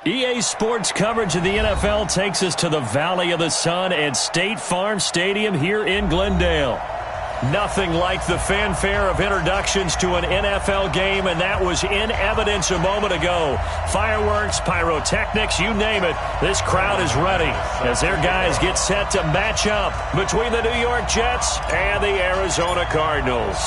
EA Sports coverage of the NFL takes us to the Valley of the Sun at State Farm Stadium here in Glendale. Nothing like the fanfare of introductions to an NFL game, and that was in evidence a moment ago. Fireworks, pyrotechnics, you name it, this crowd is ready as their guys get set to match up between the New York Jets and the Arizona Cardinals.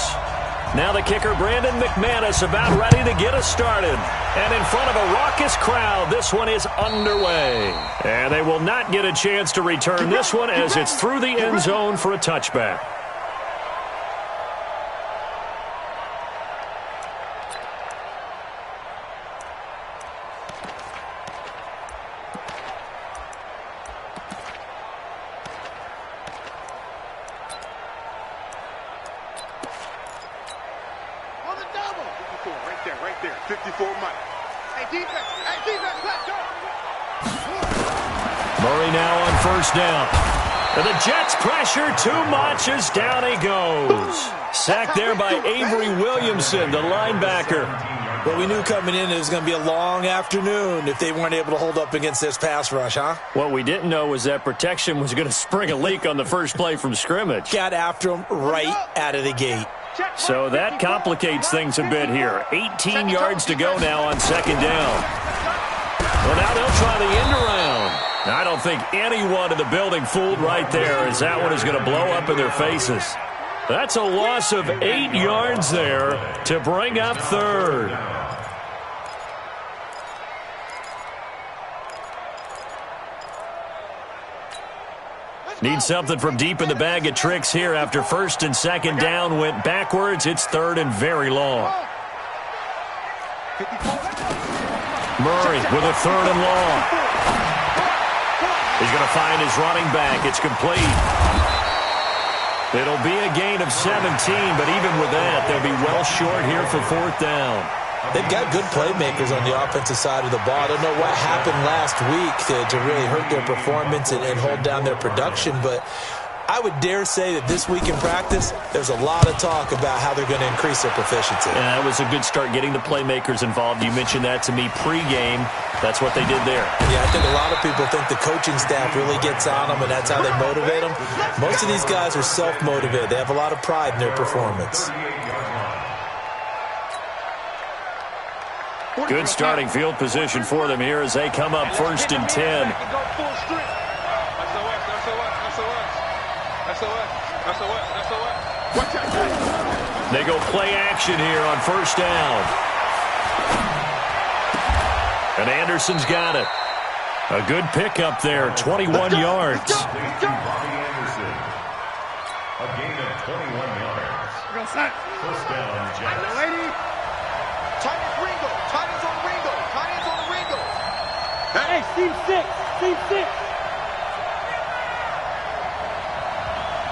Now the kicker, Brandon McManus, about ready to get us started. And in front of a raucous crowd, this one is underway. And they will not get a chance to return this one as it's through the end zone for a touchback. Right there. 54 Mike. Hey, defense, let's go. Murray now on first down. And the Jets pressure too much as down he goes. Sacked there by Avery Williamson, the linebacker. Well, we knew coming in it was going to be a long afternoon if they weren't able to hold up against this pass rush, huh? What we didn't know was that protection was going to spring a leak on the first play from scrimmage. Got after him right out of the gate. So that complicates things a bit here. 18 yards to go now on second down. Well, now they'll try the end around. I don't think anyone in the building fooled right there, as that one is going to blow up in their faces. That's a loss of 8 yards there to bring up third. Need something from deep in the bag of tricks here after first and second down went backwards. It's third and very long. Murray with a third and long. He's going to find his running back. It's complete. It'll be a gain of 17, but even with that, they'll be well short here for fourth down. They've got good playmakers on the offensive side of the ball. I don't know what happened last week to really hurt their performance and hold down their production, but I would dare say that this week in practice, there's a lot of talk about how they're going to increase their proficiency. Yeah, that was a good start getting the playmakers involved. You mentioned that to me pregame. That's what they did there. Yeah, I think a lot of people think the coaching staff really gets on them, and that's how they motivate them. Most of these guys are self-motivated. They have a lot of pride in their performance. Good starting field position for them here as they come up first and 10. They go play action here on first down. And Anderson's got it. A good pickup there, 21 yards. A gain of 21 yards. First down, Jets. Titans Ringo. Titans on Ringo. Titans on Ringo. Hey, Steve 6. Steve 6.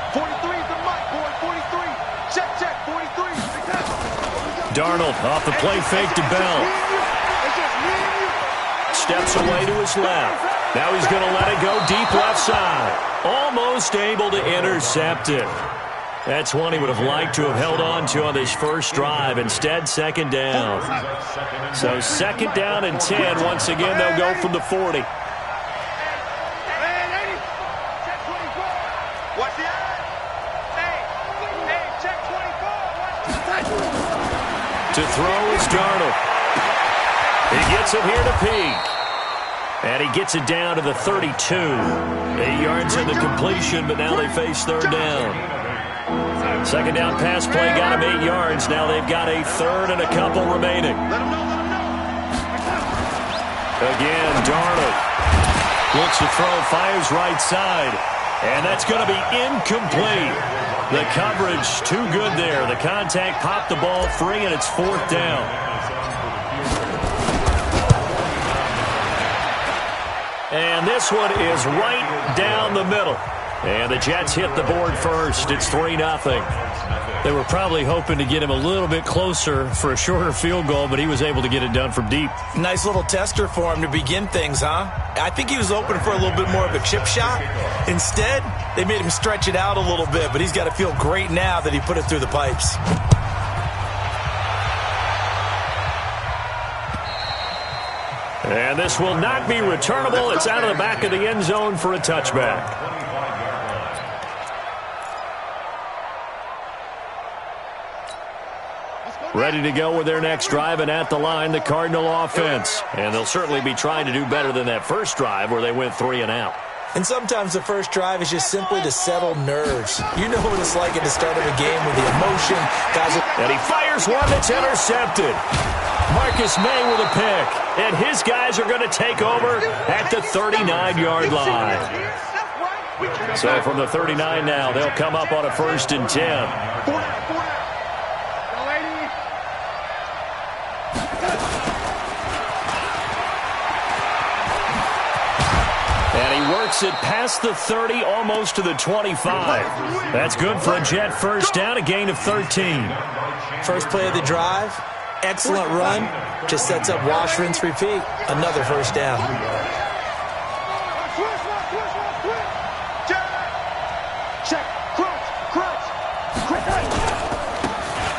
43 is the mic, boy. 43. Check. 43. Darnold off the play fake to Bell. Steps away to his left. Now he's going to let it go deep left side. Almost able to intercept it. That's one he would have liked to have held on to on this first drive. Instead, second down. So second down and 10. Once again, they'll go from the 40. To throw is Darnold. He gets it here to Peak. And he gets it down to the 32. 8 yards in the completion, but now they face third down. Second down pass play got him 8 yards. Now they've got a third and a couple remaining. Again, Darnold looks to throw, fires right side. And that's going to be incomplete. The coverage too good there. The contact popped the ball free, and it's fourth down. And this one is right down the middle. And the Jets hit the board first. It's 3-0. They were probably hoping to get him a little bit closer for a shorter field goal, but he was able to get it done from deep. Nice little tester for him to begin things, huh? I think he was open for a little bit more of a chip shot. Instead, they made him stretch it out a little bit, but he's got to feel great now that he put it through the pipes. And this will not be returnable. It's out of the back of the end zone for a touchback. Ready to go with their next drive, and at the line, the Cardinal offense. And they'll certainly be trying to do better than that first drive where they went 3 and out. And sometimes the first drive is just simply to settle nerves. You know what it's like at the start of a game with the emotion. And he fires one that's intercepted. Marcus May with a pick. And his guys are going to take over at the 39-yard line. So from the 39 now, they'll come up on a 1st and 10. Works it past the 30, almost to the 25. That's good for a Jet first down, a gain of 13. First play of the drive, excellent run, just sets up wash, rinse, repeat. Another first down.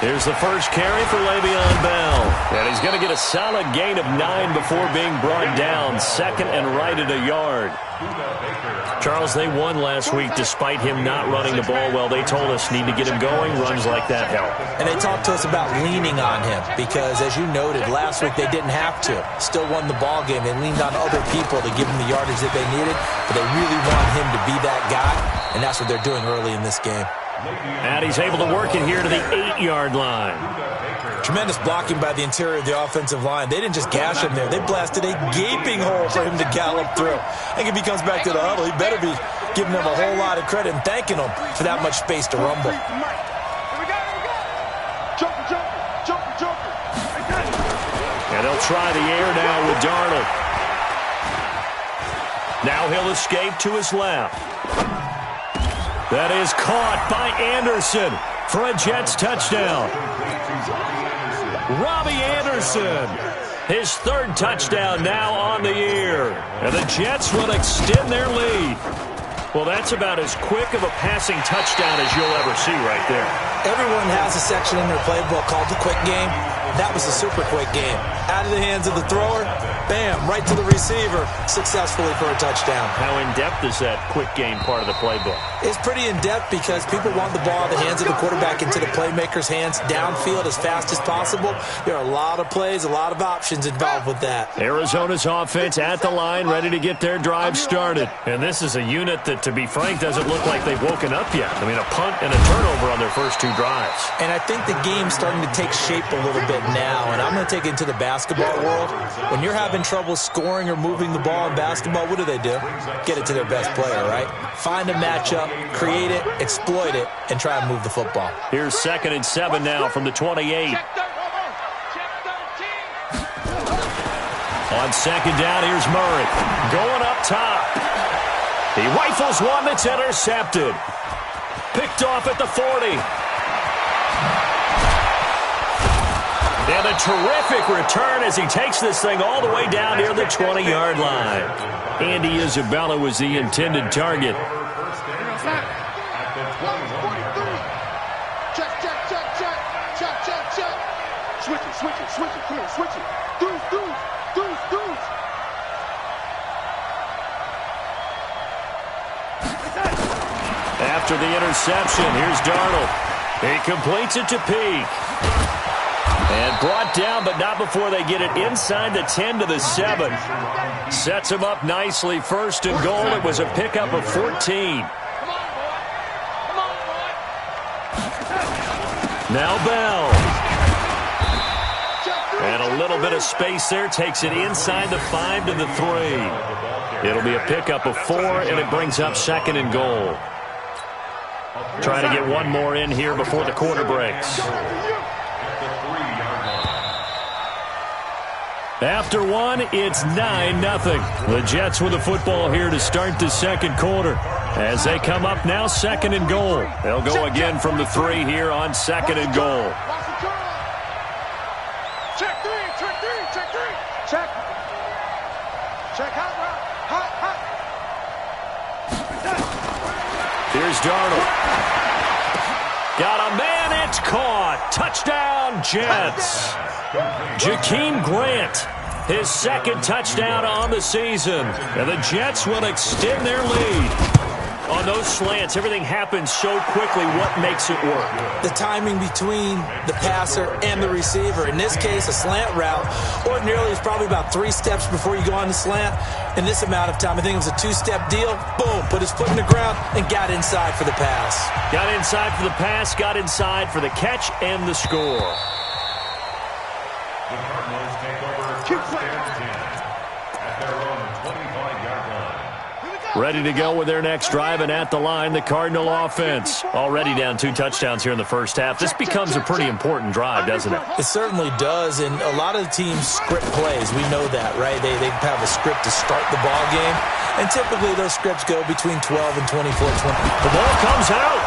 Here's the first carry for Le'Veon Bell. And he's going to get a solid gain of 9 before being brought down. 2nd and right at a yard. Charles, they won last week despite him not running the ball well. They told us need to get him going. Runs like that help. And they talked to us about leaning on him because, as you noted, last week they didn't have to. Still won the ball game. They leaned on other people to give him the yardage that they needed, but they really want him to be that guy, and that's what they're doing early in this game. And he's able to work it here to the 8-yard line. Tremendous blocking by the interior of the offensive line. They didn't just gash him there. They blasted a gaping hole for him to gallop through. I think if he comes back to the huddle, he better be giving them a whole lot of credit and thanking them for that much space to rumble. And they'll try the air now with Darnold. Now he'll escape to his left. That is caught by Anderson for a Jets touchdown. Robbie Anderson, his 3rd touchdown now on the year. And the Jets will extend their lead. Well, that's about as quick of a passing touchdown as you'll ever see right there. Everyone has a section in their playbook called the quick game. That was a super quick game. Out of the hands of the thrower, bam, right to the receiver, successfully for a touchdown. How in-depth is that quick game part of the playbook? It's pretty in-depth because people want the ball in the hands of the quarterback into the playmaker's hands downfield as fast as possible. There are a lot of plays, a lot of options involved with that. Arizona's offense at the line, ready to get their drive started. And this is a unit that, to be frank, doesn't look like they've woken up yet. I mean, a punt and a turnover on their first 2 drives. And I think the game's starting to take shape a little bit now, and I'm going to take it into the basketball world. When you're having trouble scoring or moving the ball in basketball, what do? Get it to their best player, right? Find a matchup, create it, exploit it, and try and move the football. Here's 2nd and 7 now from the 28. On 2nd down, here's Murray. Going up top. He rifles one that's intercepted. Picked off at the 40. And a terrific return as he takes this thing all the way down near the 20-yard line. Andy Isabella was the intended target. Switch it, come on, switch it. Deuce. After the interception, here's Darnold. He completes it to Peak. And brought down, but not before they get it inside the 10 to the 7. Sets him up nicely. 1st and goal. It was a pickup of 14. Now Bell. And a little bit of space there. Takes it inside the 5 to the 3. It'll be a pickup of 4, and it brings up 2nd and goal. Trying to get one more in here before the quarter breaks. After 1, it's 9-0. The Jets with the football here to start the 2nd quarter. As they come up now, 2nd and goal. They'll go again from the 3 here on 2nd and goal. Check 3. Check hot. Here's Darnold. Got a man, it's caught. Touchdown, Jets. Jakeem Grant, his second touchdown on the season. And the Jets will extend their lead. On those slants, everything happens so quickly. What makes it work? The timing between the passer and the receiver. In this case, a slant route ordinarily is probably about 3 steps before you go on the slant. In this amount of time, I think it was a 2-step deal. Boom, put his foot in the ground and got inside for the pass. Got inside for the pass, got inside for the catch and the score. The Cardinals take over first and 10 at their own 25-yard line. Ready to go with their next drive, and at the line, the Cardinal offense. Already down 2 touchdowns here in the first half. This becomes a pretty important drive, doesn't it? It certainly does, and a lot of the teams script plays. We know that, right? They have a script to start the ball game, and typically those scripts go between 12 and 24-20. The ball comes out,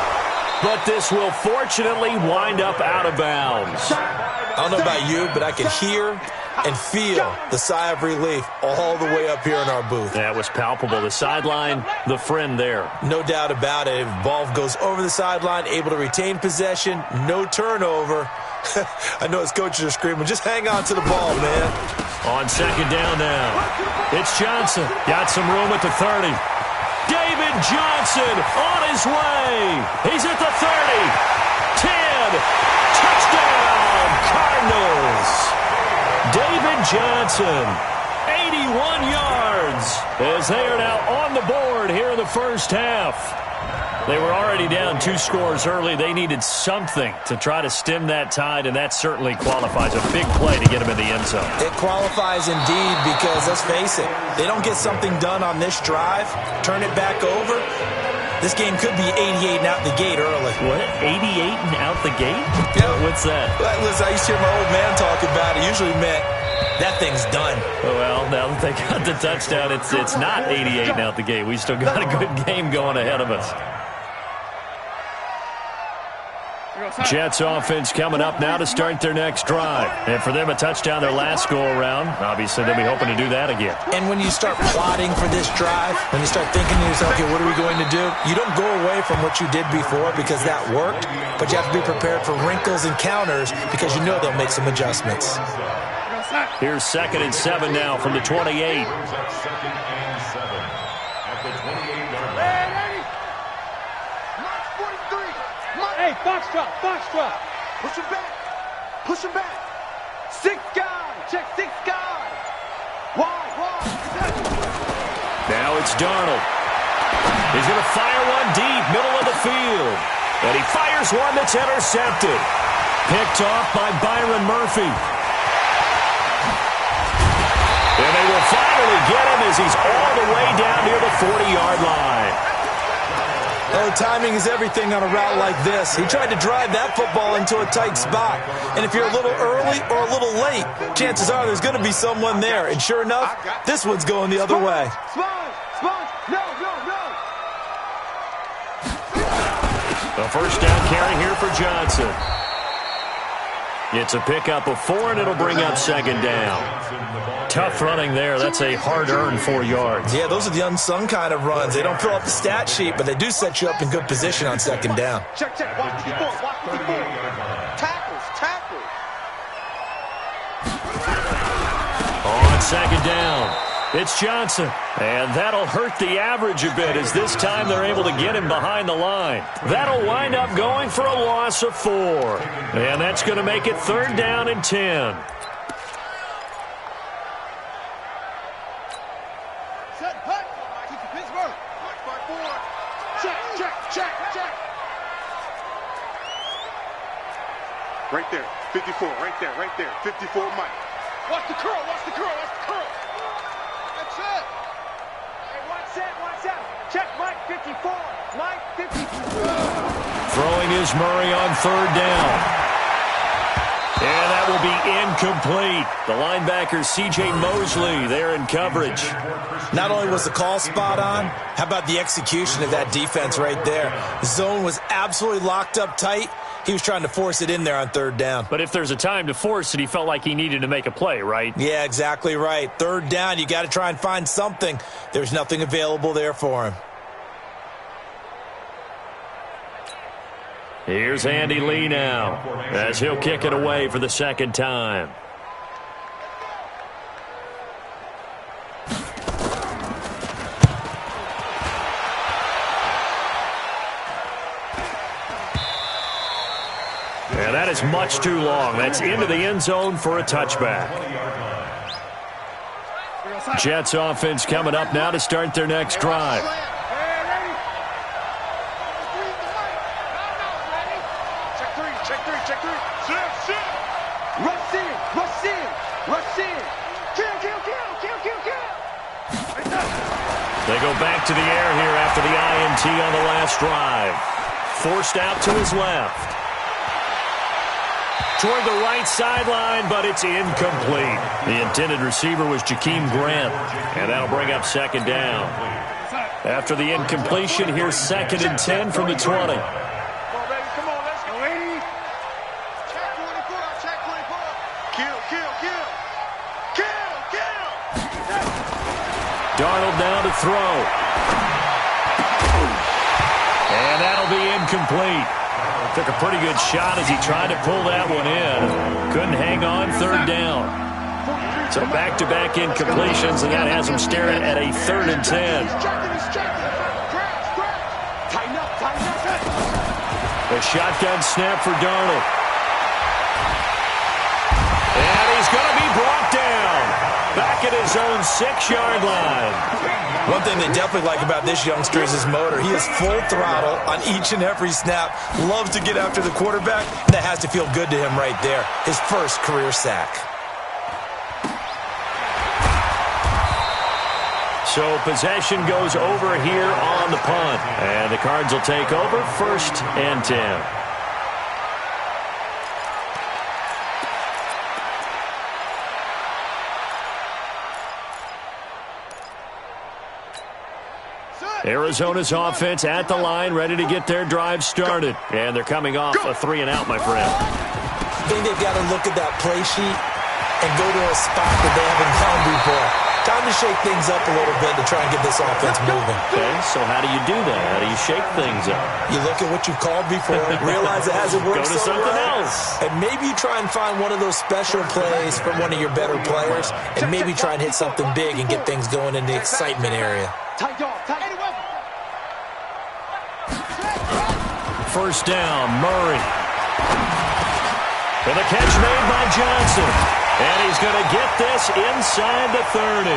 but this will fortunately wind up out of bounds. I don't know about you, but I could hear and feel the sigh of relief all the way up here in our booth. That was palpable. The sideline, the friend there. No doubt about it. If the ball goes over the sideline, able to retain possession, no turnover. I know his coaches are screaming, just hang on to the ball, man. On second down now. It's Johnson. Got some room at the 30. David Johnson on his way. He's at the 30. 10. Touchdown, Cardinals. David Johnson, 81 yards, as they are now on the board here in the first half. They were already down 2 scores early. They needed something to try to stem that tide, and that certainly qualifies. A big play to get them in the end zone. It qualifies indeed because, let's face it, they don't get something done on this drive, turn it back over. This game could be 88 and out the gate early. What? 88 and out the gate? Yeah. What's that? Well, listen, I used to hear my old man talk about it. Usually meant that thing's done. Well, now that they got the touchdown, it's not 88 and out the gate. We still got a good game going ahead of us. Jets offense coming up now to start their next drive. And for them, a touchdown their last go-around. Obviously, they'll be hoping to do that again. And when you start plotting for this drive, when you start thinking to yourself, okay, what are we going to do? You don't go away from what you did before because that worked, but you have to be prepared for wrinkles and counters because you know they'll make some adjustments. Here's 2nd and 7 now from the 28. Second and 7 at the 28-yard line. Hey, box drop, box drop. Push him back. Push him back. 6 guys. Check 6 guys. Wide. Now it's Darnold. He's going to fire one deep, middle of the field. And he fires one that's intercepted. Picked off by Byron Murphy. And they will finally get him as he's all the way down near the 40-yard line. Oh, timing is everything on a route like this. He tried to drive that football into a tight spot. And if you're a little early or a little late, chances are there's going to be someone there. And sure enough, this one's going the other way. Sponge. No. A first down carry here for Johnson. It's a pickup of 4, and it'll bring up 2nd down. Tough running there. That's a hard-earned 4 yards. Yeah, those are the unsung kind of runs. They don't fill up the stat sheet, but they do set you up in good position on 2nd down. Check. Watch the ball. Tackles. On 2nd down, it's Johnson. And that'll hurt the average a bit as this time they're able to get him behind the line. That'll wind up going for a loss of 4. And that's going to make it 3rd down and 10. Right there, 54, right there, 54, Mike. Watch the curl. That's it. Hey, watch out. Check Mike 54, Mike 54. Throwing is Murray on 3rd down. And that will be incomplete. The linebacker, C.J. Mosley, there in coverage. Not only was the call spot on, how about the execution of that defense right there? The zone was absolutely locked up tight. He was trying to force it in there on 3rd down. But if there's a time to force it, he felt like he needed to make a play, right? Yeah, exactly right. 3rd down, you got to try and find something. There's nothing available there for him. Here's Andy Lee now, as he'll kick it away for the 2nd time. And that is much too long. That's into the end zone for a touchback. Jets offense coming up now to start their next drive. They go back to the air here after the INT on the last drive. Forced out to his left. Toward the right sideline, but it's incomplete. The intended receiver was Jakeem Grant, and that'll bring up second down. After the incompletion, here's 2nd and 10 from the 20. Darnold now to throw. And that'll be incomplete. Took a pretty good shot as he tried to pull that one in. Couldn't hang on, 3rd down. So back-to-back incompletions, and that has him staring at a 3rd and 10. A shotgun snap for Darnold. And he's going to be brought down. Back at his own 6-yard line. One thing they definitely like about this youngster is his motor. He is full throttle on each and every snap. Loves to get after the quarterback. That has to feel good to him right there. His first career sack. So possession goes over here on the punt. And the Cards will take over 1st and 10. Arizona's offense at the line, ready to get their drive started. And thee coming off a 3-and-out, my friend. I think they've got to look at that play sheet and go to a spot that they haven't gone before. Time to shake things up a little bit to try and get this offense moving. Okay, so how do you do that? How do you shake things up? You look at what you've called before, realize it hasn't worked Go to so something well, else. and maybe you try and find one of those special plays from one of your better players, and maybe try and hit something big and get things going in the excitement area. First down, Murray. And the catch made by Johnson. And he's going to get this inside the 30.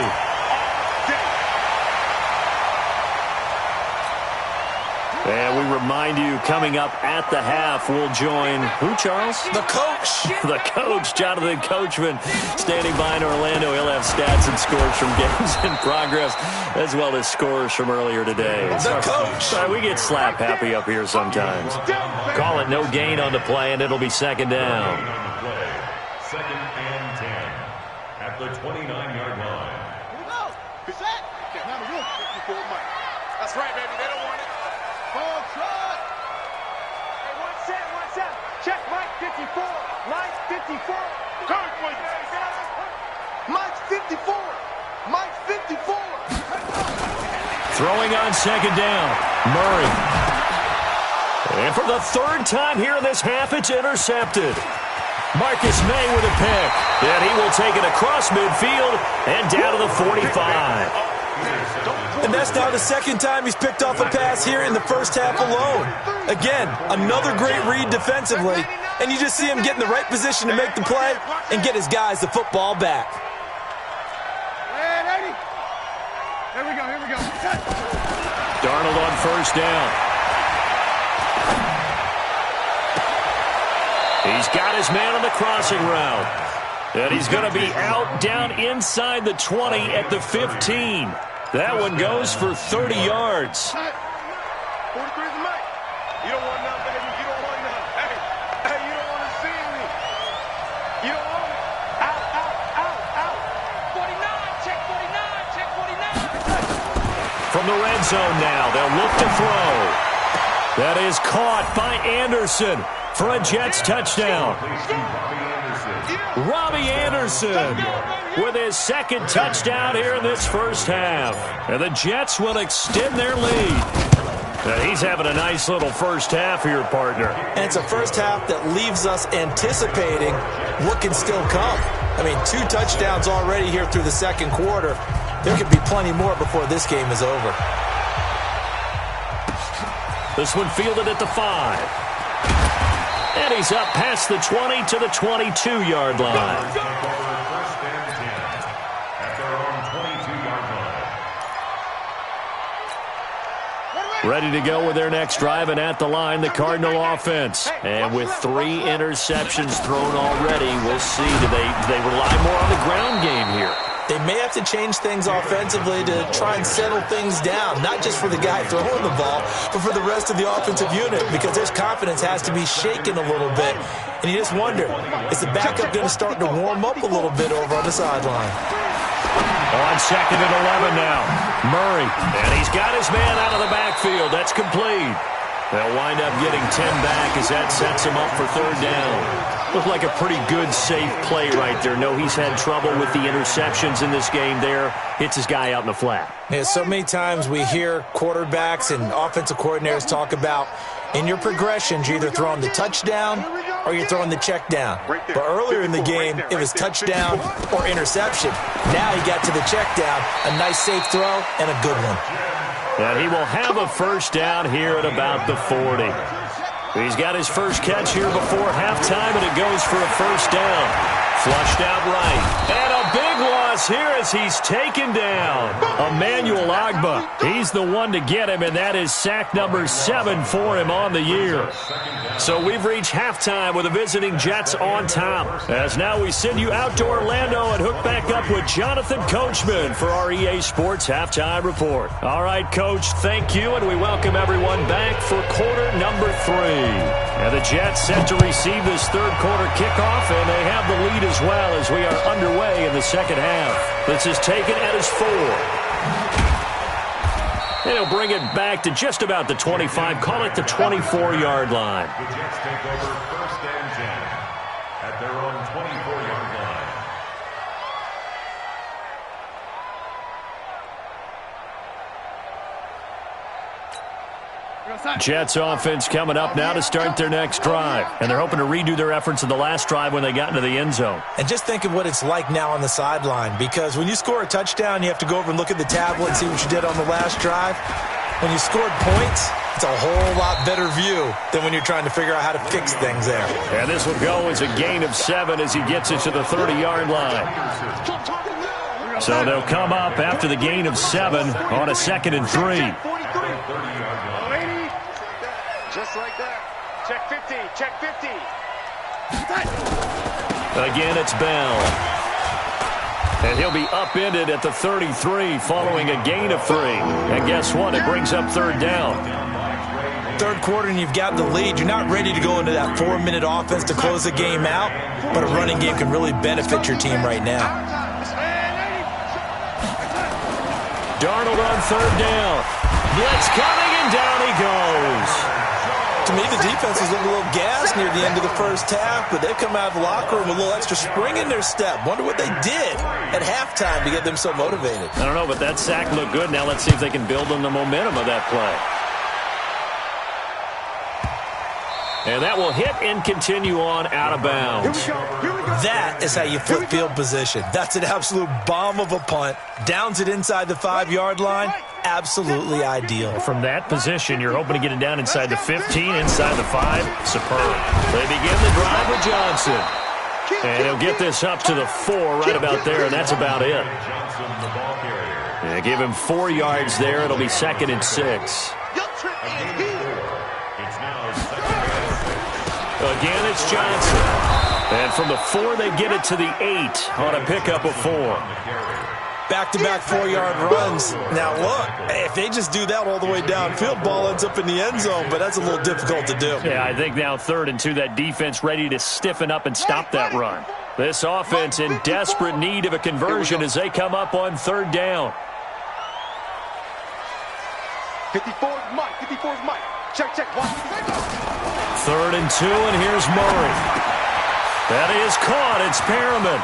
And we remind you, coming up at the half, we'll join who, Charles? The coach. The coach, Jonathan Coachman, standing by in Orlando. He'll have stats and scores from games in progress, as well as scores from earlier today. The coach. Sorry, we get slap happy up here sometimes. Call it no gain on the play, and it'll be 2nd down. 2nd and 10 at the 29-yard line. Here we go. Set. Okay, now the room. That's right, baby. They don't want it. Ball truck. Hey, one set. Check Mike 54. Mike 54. Coach, Mike 54. Mike 54. Throwing on 2nd down, Murray. And for the 3rd time here in this half, it's intercepted. Marcus May with a pick. And he will take it across midfield and down to the 45. And that's now the 2nd time he's picked off a pass here in the first half alone. Again, another great read defensively, and you just see him get in the right position to make the play and get his guys the football back. Here we go. Darnold on 1st down. He's got his man on the crossing route. And he's going to be out down inside the 20 at the 15. That one goes for 30 yards. 43's the mic. You don't want none, baby. You don't want none. Hey, you don't want to see me. You don't want it. Out. 49, check 49. From the red zone now, they'll look to throw. That is caught by Anderson for a Jets touchdown. Robbie Anderson with his 2nd touchdown here in this first half. And the Jets will extend their lead. He's having a nice little first half here, partner. And it's a first half that leaves us anticipating what can still come. I mean, 2 touchdowns already here through the 2nd quarter. There could be plenty more before this game is over. This one fielded at the 5. And he's up past the 20 to the 22-yard line. Take over first and 10 at their own 22-yard line. Ready to go with their next drive, and at the line, the Cardinal offense. And with 3 interceptions thrown already, we'll see. Do they rely more on the ground game here? They may have to change things offensively to try and settle things down, not just for the guy throwing the ball, but for the rest of the offensive unit, because their confidence has to be shaken a little bit. And you just wonder, is the backup going to start to warm up a little bit over on the sideline? On second and 11 now. Murray, and he's got his man out of the backfield. That's complete. They'll wind up getting 10 back as that sets him up for third down. Looked like a pretty good, safe play right there. No, he's had trouble with the interceptions in this game there. Hits his guy out in the flat. Yeah, so many times we hear quarterbacks and offensive coordinators talk about in your progressions, you're either throwing the touchdown or you're throwing the check down. But earlier in the game, it was touchdown or interception. Now he got to the check down, a nice safe throw, and a good one. And he will have a first down here at about the 40. He's got his first catch here before halftime, and it goes for a first down. Flushed out right. And a big loss here as he's taken down. Emmanuel Agba. He's the one to get him, and that is sack number 7 for him on the year. So we've reached halftime with the visiting Jets on top. As now we send you out to Orlando and hook back up with Jonathan Coachman for our EA Sports Halftime Report. All right, Coach, thank you, and we welcome everyone back for quarter number 3. And the Jets set to receive this third quarter kickoff, and they have the lead as well as we are underway in the second half. This is taken at his 4. And he'll bring it back to just about the 25, call it the 24-yard line. The Jets take over first and 10 at their own 24-yard line. Jets offense coming up now to start their next drive. And they're hoping to redo their efforts in the last drive when they got into the end zone. And just think of what it's like now on the sideline, because when you score a touchdown, you have to go over and look at the tablet and see what you did on the last drive. When you scored points, it's a whole lot better view than when you're trying to figure out how to fix things there. And this will go as a gain of 7 as he gets it to the 30-yard line. So they'll come up after the gain of 7 on a 2nd and 3. Just like that. Check 50. Check 50. Again, it's Bell. And he'll be upended at the 33 following a gain of 3. And guess what? It brings up third down. Third quarter and you've got the lead. You're not ready to go into that 4-minute offense to close the game out, but a running game can really benefit your team right now. Darnold on third down. Blitz coming, and down he goes. To me, the defense was looking a little gassed near the end of the first half, but they've come out of the locker room with a little extra spring in their step. Wonder what they did at halftime to get them so motivated. I don't know, but that sack looked good. Now let's see if they can build on the momentum of that play. And that will hit and continue on out of bounds. That is how you flip field position. That's an absolute bomb of a punt. Downs it inside the 5-yard line. Absolutely ideal. From that position, you're hoping to get it down inside the 15, inside the 5. Superb. They begin the drive with Johnson. And he'll get this up to the 4 right about there, and that's about it. They give him 4 yards there. It'll be 2nd and 6. Again, it's Johnson. And from the 4, they get it to the 8 on a pickup of 4. Back-to-back 4-yard runs. Now, look, if they just do that all the way downfield, ball ends up in the end zone, but that's a little difficult to do. Yeah, I think now 3rd and 2, that defense ready to stiffen up and stop that run. This offense in desperate need of a conversion as they come up on 3rd down. 54's Mike. 54's Mike. Check, check. 3rd and 2, and here's Murray. That is caught. It's Perriman.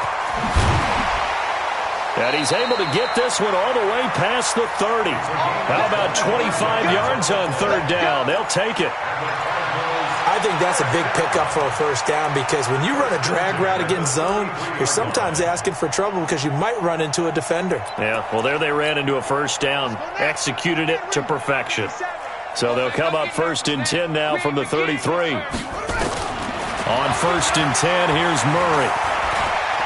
And he's able to get this one all the way past the 30. How about 25 yards on 3rd down? They'll take it. I think that's a big pickup for a first down, because when you run a drag route against zone, you're sometimes asking for trouble because you might run into a defender. Yeah, well, there they ran into a first down, executed it to perfection. So they'll come up 1st and 10 now from the 33. On 1st and 10, here's Murray.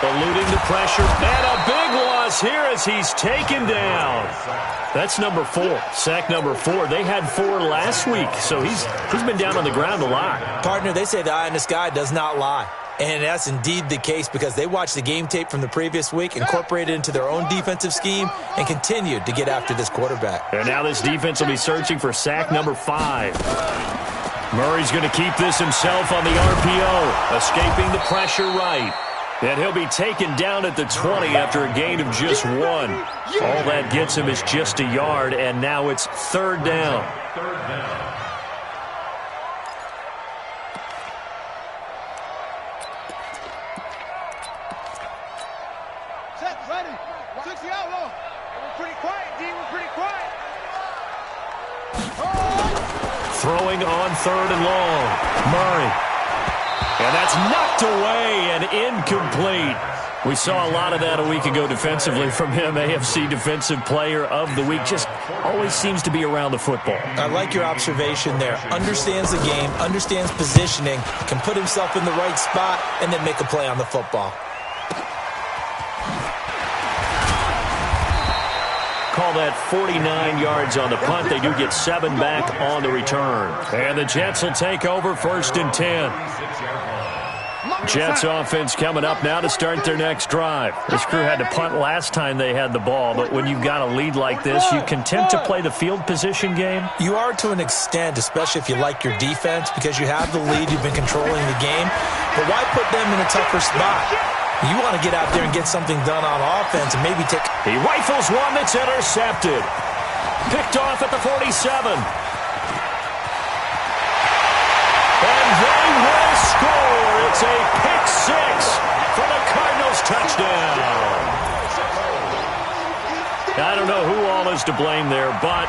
Eluding the pressure, and a big loss here as he's taken down. That's number 4, sack number 4. They had 4 last week, so he's been down on the ground a lot. Partner, they say the eye in the sky does not lie. And that's indeed the case because they watched the game tape from the previous week, incorporated it into their own defensive scheme, and continued to get after this quarterback. And now this defense will be searching for sack number 5. Murray's going to keep this himself on the RPO, escaping the pressure right. And he'll be taken down at the 20 after a gain of just 1. All that gets him is just a yard, and now it's 3rd down. Set, ready. 60 outlaw. We're pretty quiet, D. We're pretty quiet. Throwing on 3rd and long. Murray. And that's knocked away and incomplete. We saw a lot of that a week ago defensively from him. AFC Defensive Player of the Week. Just always seems to be around the football. I like your observation there. Understands the game, understands positioning, can put himself in the right spot, and then make a play on the football. Call that 49 yards on the punt. They do get 7 back on the return. And the Jets will take over 1st and 10. Jets offense coming up now to start their next drive. This crew had to punt last time they had the ball, but when you've got a lead like this, you content to play the field position game? You are to an extent, especially if you like your defense, because you have the lead, you've been controlling the game. But why put them in a tougher spot? You want to get out there and get something done on offense and maybe take... He rifles one that's intercepted. Picked off at the 47. And they will score. It's a pick 6 for the Cardinals touchdown. I don't know who all is to blame there, but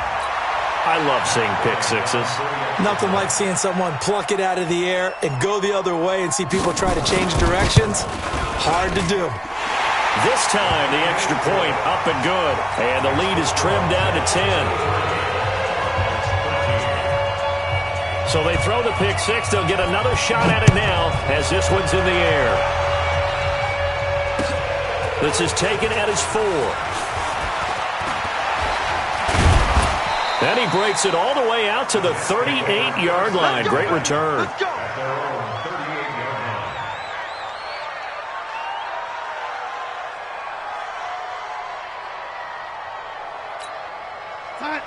I love seeing pick 6s. Nothing like seeing someone pluck it out of the air and go the other way and see people try to change directions. Hard to do. This time, the extra point up and good. And the lead is trimmed down to 10. So they throw the pick 6. They'll get another shot at it now as this one's in the air. This is taken at his 4. And he breaks it all the way out to the 38-yard line. Great return. Let's go.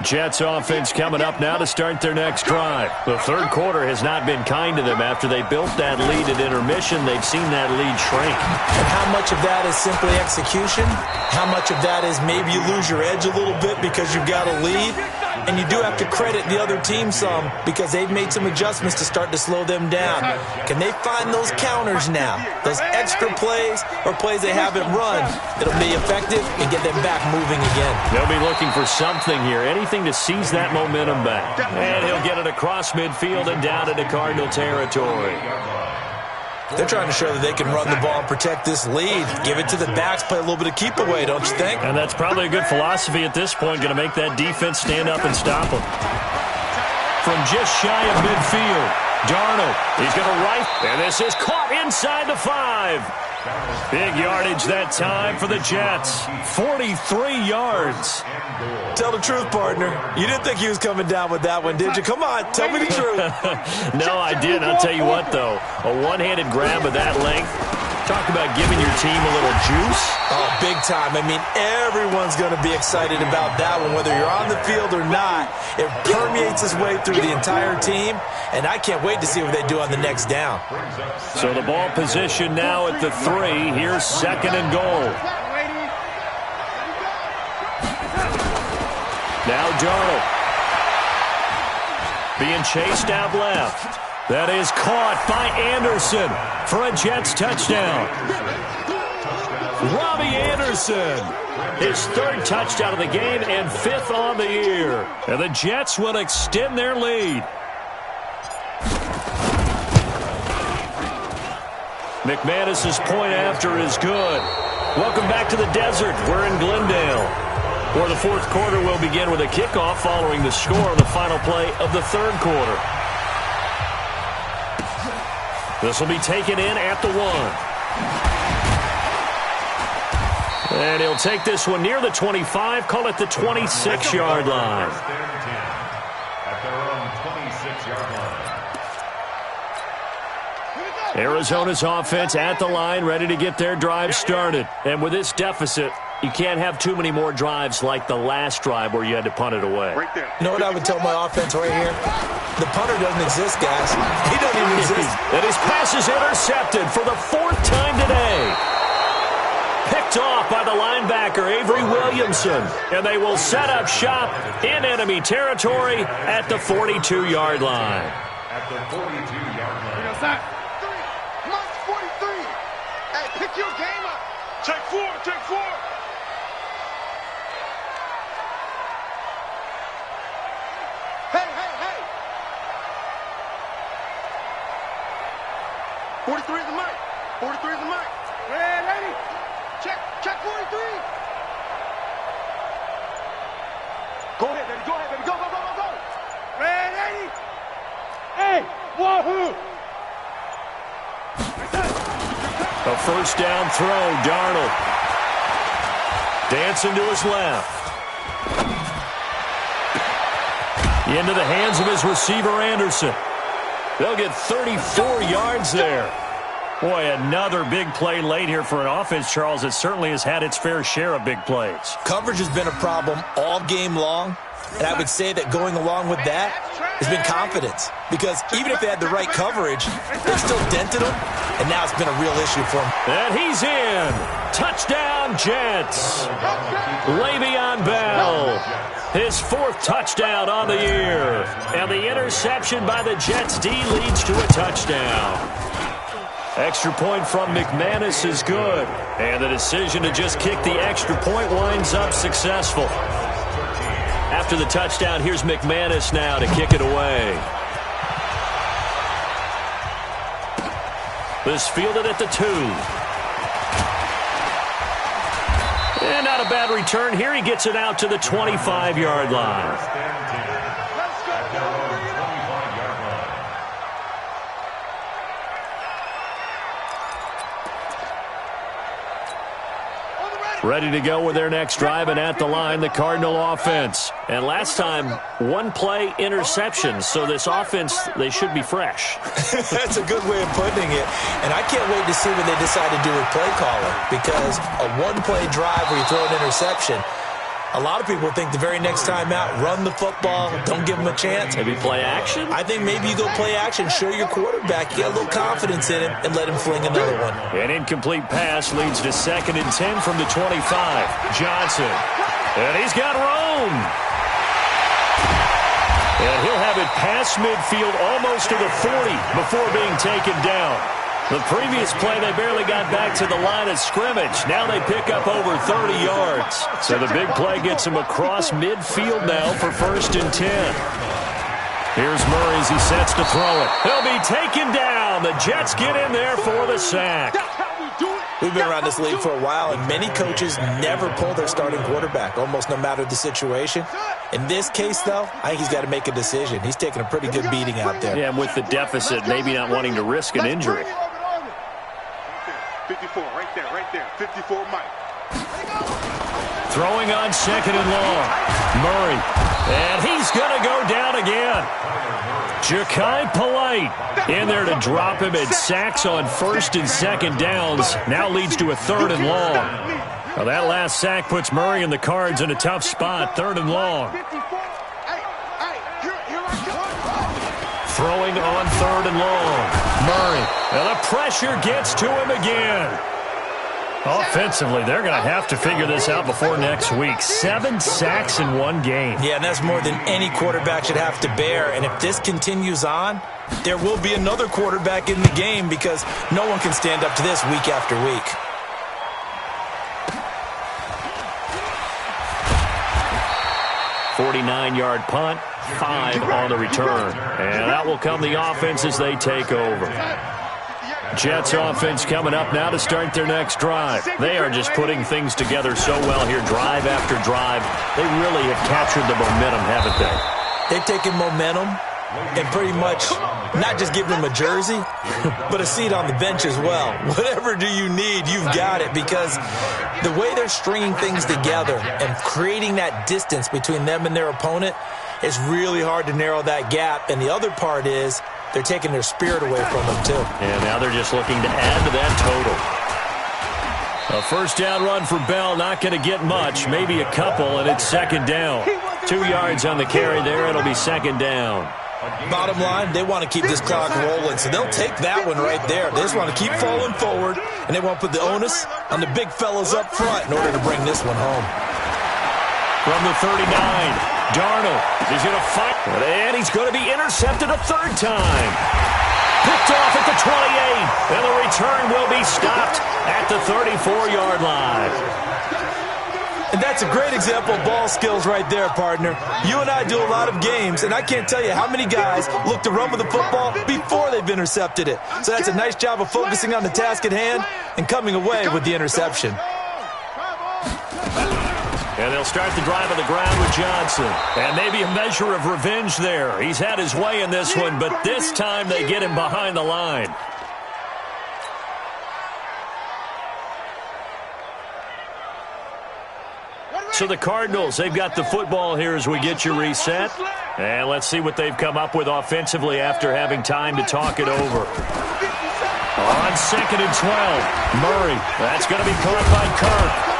Jets offense coming up now to start their next drive. The third quarter has not been kind to them. After they built that lead at intermission, they've seen that lead shrink. And how much of that is simply execution? How much of that is maybe you lose your edge a little bit because you've got a lead? And you do have to credit the other team some because they've made some adjustments to start to slow them down. Can they find those counters now? Those extra plays or plays they haven't run that'll be effective and get them back moving again. They'll be looking for something here, anything to seize that momentum back. And he'll get it across midfield and down into Cardinal territory. They're trying to show that they can run the ball and protect this lead. Give it to the backs, play a little bit of keep away, don't you think? And that's probably a good philosophy at this point, going to make that defense stand up and stop them. From just shy of midfield, Darnold, he's going to right, and this is caught inside the 5. Big yardage that time for the Jets. 43 yards. Tell the truth, partner. You didn't think he was coming down with that one, did you? Come on, tell me the truth. No, I didn't. I'll tell you what, though. A one-handed grab of that length. Talk about giving your team a little juice. Oh, big time. I mean, everyone's going to be excited about that one, whether you're on the field or not. It permeates its way through the entire team, and I can't wait to see what they do on the next down. So the ball position now at the 3. Here's 2nd and goal. Now Darnold. Being chased out left. That is caught by Anderson for a Jets touchdown. Robbie Anderson, his 3rd touchdown of the game and 5th on the year. And the Jets will extend their lead. McManus's point after is good. Welcome back to the desert. We're in Glendale, where the 4th quarter will begin with a kickoff following the score on the final play of the 3rd quarter. This will be taken in at the 1. And he'll take this one near the 25, call it the 26-yard line. First and 10 at their own 26-yard line. Arizona's offense at the line, ready to get their drive started. And with this deficit, you can't have too many more drives like the last drive where you had to punt it away. Right there. You know what I would tell my offense right here? The punter doesn't exist, guys. He doesn't even exist. And his pass is intercepted for the 4th time today. Picked off by the linebacker, Avery Williamson. And they will set up shop in enemy territory at the 42-yard line. At the 42-yard line. Outside. 3, March 43. Hey, pick your game up. Check 4, check 4. Hey, hey, hey. 43 is the mic. 43 is the mic. Red 80. Check 43. Go ahead, baby. Go ahead, baby. Go, go, go, go, go. Red 80. Hey, wahoo. A first down throw, Darnold. Dancing to his left. Into the hands of his receiver, Anderson. They'll get 34 yards there. Boy, another big play late here for an offense, Charles, that certainly has had its fair share of big plays. Coverage has been a problem all game long, and I would say that going along with that has been confidence. Because even if they had the right coverage, they still dented them, and now it's been a real issue for them. And he's in. Touchdown, Jets. Le'Veon Bell. His 4th touchdown on the year. And the interception by the Jets D leads to a touchdown. Extra point from McManus is good. And the decision to just kick the extra point winds up successful. After the touchdown, here's McManus now to kick it away. This fielded at the 2. And not a bad return here. He gets it out to the 25-yard line. First and 10 at their own 25-yard line. Ready to go with their next drive, and at the line, the Cardinal offense. And last time, 1-play interception, so this offense, they should be fresh. That's a good way of putting it. And I can't wait to see what they decide to do with play calling, because a 1-play drive where you throw an interception, a lot of people think the very next time out, run the football, don't give them a chance. Maybe play action? I think maybe you go play action, show your quarterback, you got a little confidence in him, and let him fling another one. An incomplete pass leads to 2nd and 10 from the 25. Johnson. And he's got room. And he'll have it past midfield almost to the 40 before being taken down. The previous play, they barely got back to the line of scrimmage. Now they pick up over 30 yards. So the big play gets them across midfield now for 1st and 10. Here's Murray as he sets to throw it. He'll be taken down. The Jets get in there for the sack. We've been around this league for a while, and many coaches never pull their starting quarterback, almost no matter the situation. In this case, though, I think he's got to make a decision. He's taking a pretty good beating out there. Yeah, and with the deficit, maybe not wanting to risk an injury. 54, right there. 54, Mike. Throwing on 2nd and long. Murray. And he's going to go down again. Ja'Kai Polite in there to drop him, and sacks on 1st and 2nd downs. Now leads to a 3rd and long. Well, that last sack puts Murray and the Cards in a tough spot. 3rd and long. Throwing on 3rd and long. Murray. And the pressure gets to him again. Offensively, they're going to have to figure this out before next week. 7 sacks in one game. Yeah, and that's more than any quarterback should have to bear. And if this continues on, there will be another quarterback in the game, because no one can stand up to this week after week. .49-yard punt, 5 on the return. And that will come the offense as they take over. Jets offense coming up now to start their next drive. They are just putting things together so well here, drive after drive. They really have captured the momentum, haven't they? They've taken momentum and pretty much not just giving him a jersey, but a seat on the bench as well. Whatever do you need, you've got it, because the way they're stringing things together and creating that distance between them and their opponent is really hard to narrow that gap. And the other part is they're taking their spirit away from them, too. And now they're just looking to add to that total. A first down run for Bell, not going to get much, maybe a couple, and it's second down. 2 yards on the carry there. It'll be second down. Bottom line, they want to keep this clock rolling, so they'll take that one right there. They just want to keep falling forward, and they want to put the onus on the big fellas up front in order to bring this one home. From the 39, Darnold is going to fight, and he's going to be intercepted a third time. Picked off at the 28, and the return will be stopped at the 34-yard line. And that's a great example of ball skills right there, partner. You and I do a lot of games, and I can't tell you how many guys look to run with the football before they've intercepted it. So that's a nice job of focusing on the task at hand and coming away with the interception. And they'll start the drive on the ground with Johnson. And maybe a measure of revenge there. He's had his way in this one, but this time they get him behind the line. So the Cardinals, they've got the football here as we get you reset. And let's see what they've come up with offensively after having time to talk it over. On 2nd and 12, Murray. That's going to be caught by Kirk.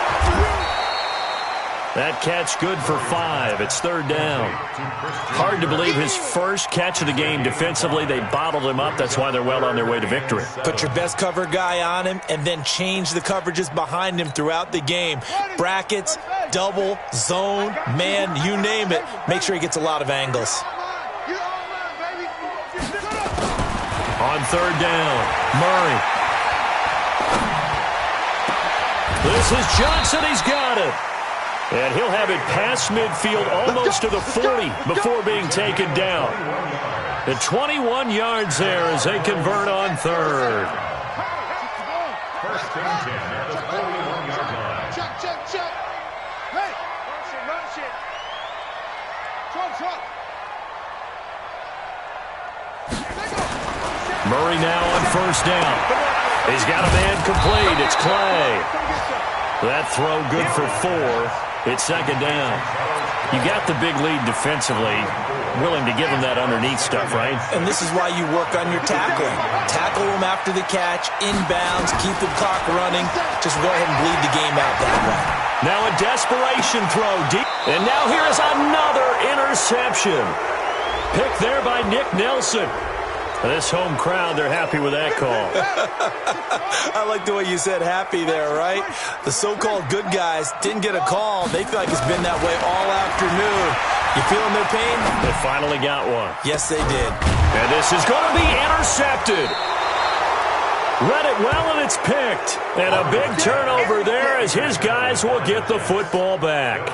That catch good for 5. It's third down. Hard to believe his first catch of the game defensively. They bottled him up. That's why they're well on their way to victory. Put your best cover guy on him and then change the coverages behind him throughout the game. Brackets, double, zone, man, you name it. Make sure he gets a lot of angles. On third down, Murray. This is Johnson. He's got it. And he'll have it past midfield almost to the 40 before being taken down. The 21 yards there as they convert on third. First and 10 at the 41-yard line. Check. Hey, run shit. Trump. Murray now on first down. He's got a man complete. It's Clay. That throw good for 4. It's second down. You got the big lead defensively. Willing to give him that underneath stuff, right? And this is why you work on your tackling. Tackle him after the catch, inbounds, keep the clock running. Just go ahead and bleed the game out that way. Now a desperation throw deep. And now here is another interception. Picked there by Nick Nelson. This home crowd, they're happy with that call. I like the way you said happy there, right? The so-called good guys didn't get a call. They feel like it's been that way all afternoon. You feeling their pain? They finally got one. Yes, they did. And this is going to be intercepted. Read it well, and it's picked. And a big turnover there as his guys will get the football back.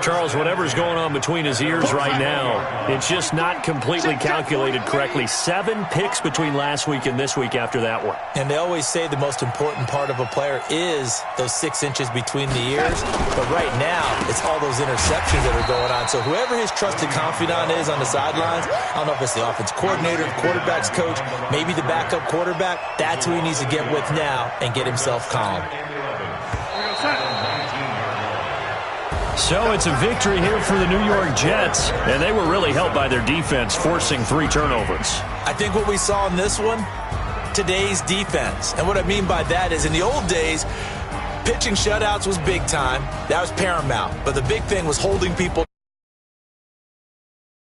Charles, whatever's going on between his ears right now, it's just not completely calculated correctly. 7 picks between last week and this week after that one. And they always say the most important part of a player is those 6 inches between the ears. But right now, it's all those interceptions that are going on. So whoever his trusted confidant is on the sidelines, I don't know if it's the offense coordinator, the quarterback's coach, maybe the backup quarterback, that's who he needs to get with now and get himself calm. So it's a victory here for the New York Jets, and they were really helped by their defense, forcing 3 turnovers. I think what we saw in this one, today's defense. And what I mean by that is in the old days, pitching shutouts was big time. That was paramount. But the big thing was holding people